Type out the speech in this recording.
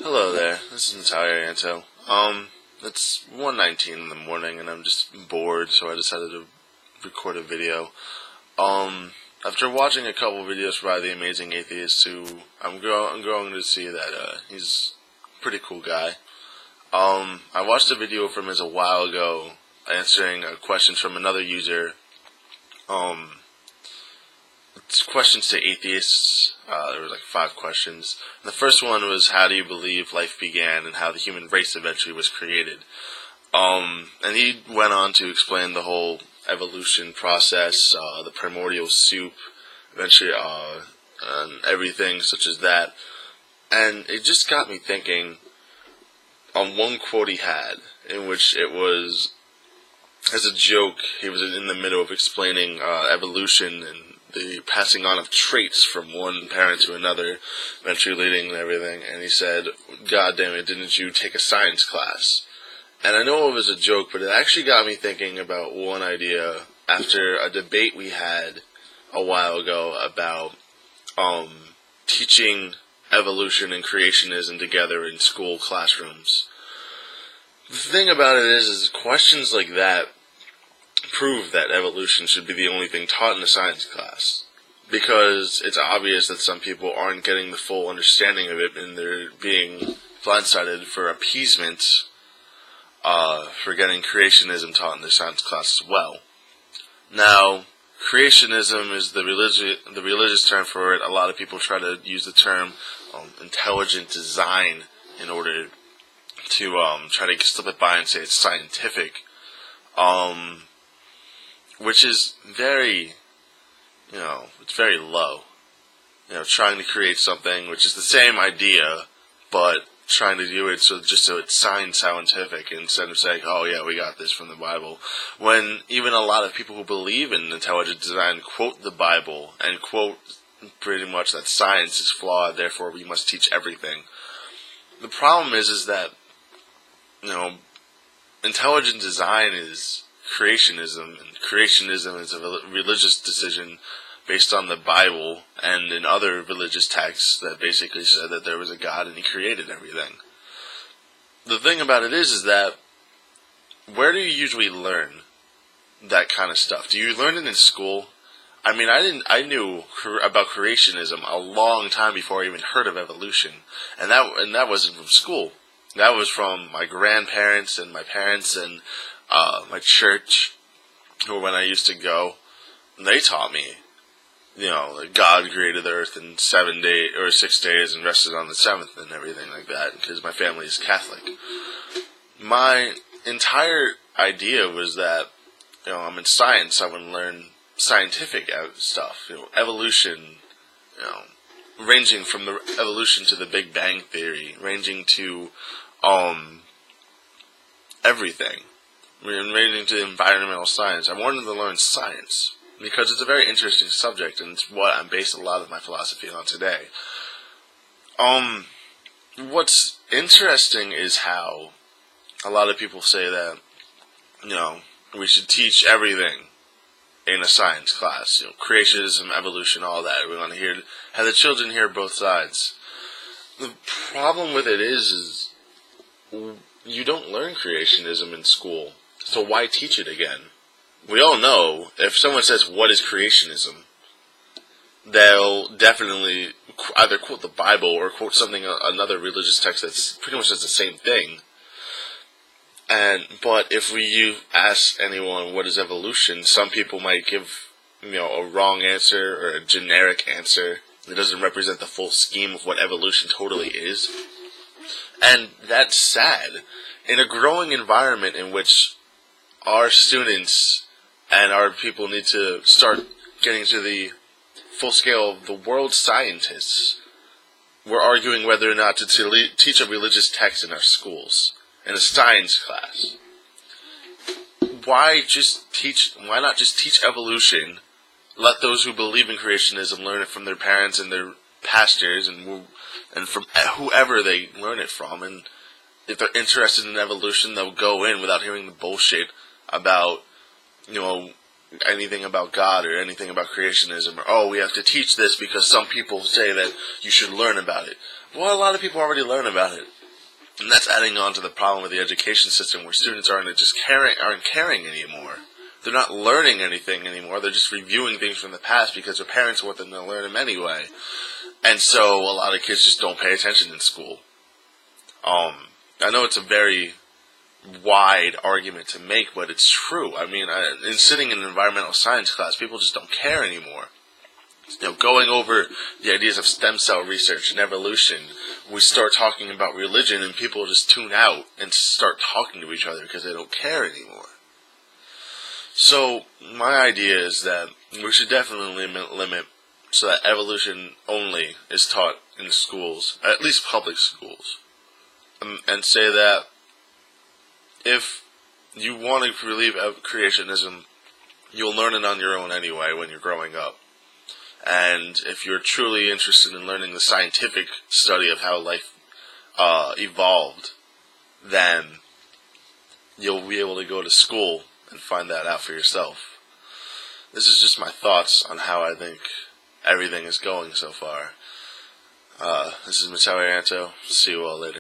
Hello there, this is Natalia Anto. It's 1:19 in the morning and I'm just bored, so I decided to record a video. After watching a couple videos by the Amazing Atheist, who I'm growing to see that he's a pretty cool guy. I watched a video from his a while ago answering a question from another user. It's questions to atheists. There were like 5 questions. And the first one was, how do you believe life began and how the human race eventually was created? And he went on to explain the whole evolution process, the primordial soup, eventually, and everything such as that. And it just got me thinking on one quote he had, in which it was, as a joke, he was in the middle of explaining evolution and the passing on of traits from one parent to another, eventually leading and everything, and he said, "God damn it, didn't you take a science class?" And I know it was a joke, but it actually got me thinking about one idea after a debate we had a while ago about teaching evolution and creationism together in school classrooms. The thing about it is questions like that prove that evolution should be the only thing taught in a science class, because it's obvious that some people aren't getting the full understanding of it and they're being blindsided for appeasement for getting creationism taught in their science class as well. Now, creationism is the religious term for it. A lot of people try to use the term intelligent design in order to try to slip it by and say it's scientific. Which is very, it's very low. Trying to create something which is the same idea, but trying to do it so it's scientific instead of saying, oh yeah, we got this from the Bible. When even a lot of people who believe in intelligent design quote the Bible and quote pretty much that science is flawed, therefore we must teach everything. The problem is that, intelligent design is creationism, and creationism is a religious decision based on the Bible and in other religious texts that basically said that there was a God and he created everything. The thing about it is that where do you usually learn that kind of stuff? Do you learn it in school? I mean, I knew about creationism a long time before I even heard of evolution, and that wasn't from school. That was from my grandparents and my parents and my church, or when I used to go, they taught me, that God created the earth in 6 days and rested on the 7th and everything like that, because my family is Catholic. My entire idea was that, I'm in science, I would learn scientific stuff, evolution, ranging from the evolution to the Big Bang Theory, ranging to, everything. Relating to environmental science. I wanted to learn science because it's a very interesting subject, and it's what I'm basing a lot of my philosophy on today. What's interesting is how a lot of people say that, we should teach everything in a science class. Creationism, evolution, all that. We want to have the children hear both sides. The problem with it is you don't learn creationism in school. So why teach it again? We all know, if someone says, what is creationism? They'll definitely either quote the Bible or quote another religious text that's pretty much says the same thing. But if you ask anyone, what is evolution? Some people might give, a wrong answer or a generic answer that doesn't represent the full scheme of what evolution totally is. And that's sad. In a growing environment in which our students and our people need to start getting to the full scale of the world's scientists, we're arguing whether or not to teach a religious text in our schools, in a science class. Why not just teach evolution? Let those who believe in creationism learn it from their parents and their pastors and from whoever they learn it from. And if they're interested in evolution, they'll go in without hearing the bullshit about, anything about God or anything about creationism, or, we have to teach this because some people say that you should learn about it. Well, a lot of people already learn about it. And that's adding on to the problem with the education system, where students aren't caring anymore. They're not learning anything anymore. They're just reviewing things from the past because their parents want them to learn them anyway. And so a lot of kids just don't pay attention in school. I know it's a very wide argument to make, but it's true. I mean, in sitting in an environmental science class, people just don't care anymore. Going over the ideas of stem cell research and evolution, we start talking about religion and people just tune out and start talking to each other because they don't care anymore. So, my idea is that we should definitely limit so that evolution only is taught in schools, at least public schools. And say that if you want to believe creationism, you'll learn it on your own anyway when you're growing up. And if you're truly interested in learning the scientific study of how life evolved, then you'll be able to go to school and find that out for yourself. This is just my thoughts on how I think everything is going so far. This is Matawi Anto. See you all later.